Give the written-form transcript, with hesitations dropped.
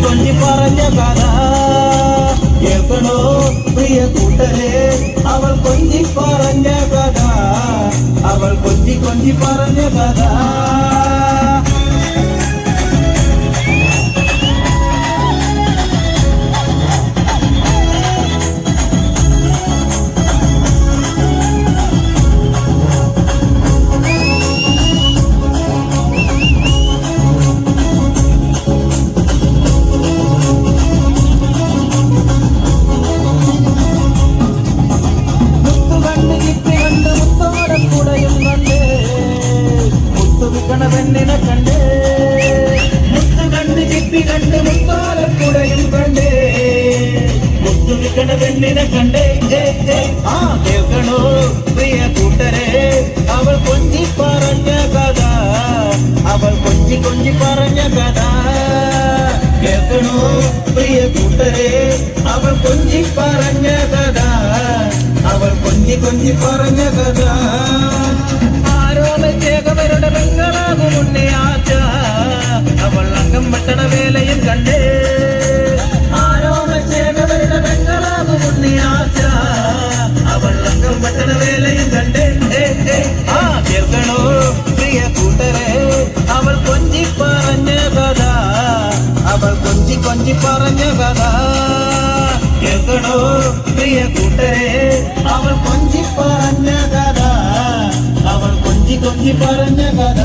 കൊഞ്ചി പറഞ്ഞ കഥ കേൾക്കണോ പ്രിയ കൂട്ടരെ അവൾ കൊഞ്ചി പറഞ്ഞ കഥ അവൾ കൊഞ്ചി കൊഞ്ചി പറഞ്ഞ കഥ പെണ്ണിനെ കണ്ടേ മുത്തു കണ്ട് ചിപ്പി കണ്ട് മുത്താലക്കുടയും കണ്ടേ മുത്തു വിക്കണ പെണ്ണിനെ കണ്ടേ ആ കേൾക്കണോ പ്രിയ കൂട്ടരെ അവൾ കൊഞ്ചി പറഞ്ഞ കഥ അവൾ കൊഞ്ചി കൊഞ്ചി പറഞ്ഞ കഥ കേൾക്കണോ പ്രിയ കൂട്ടരെ അവൾ കൊഞ്ചി പറഞ്ഞ കഥ അവൾ കൊഞ്ചി കൊഞ്ചി പറഞ്ഞ കഥ ആരോമേകവരുടെ ബംഗളാകു മുന്നേയാച്ച അവൾ അംഗം വെട്ടണ വേലയും കണ്ടേ ആരോമേകവരുടെ ബംഗളാകു മുന്നേയാച്ച അവൾ അംഗം വെട്ടണ വേലയും കണ്ടേ ആ കേൾക്കണോ പ്രിയ കൂട്ടരെ അവൾ കൊഞ്ചി പറഞ്ഞ കഥ അവൾ കൊഞ്ചി കൊഞ്ചി പറഞ്ഞ കഥ കേൾക്കണോ പ്രിയ കൂട്ടരെ അവൾ കൊഞ്ചി പറഞ്ഞ കഥ അവൾ കൊഞ്ചി കൊഞ്ചി പറഞ്ഞ കഥ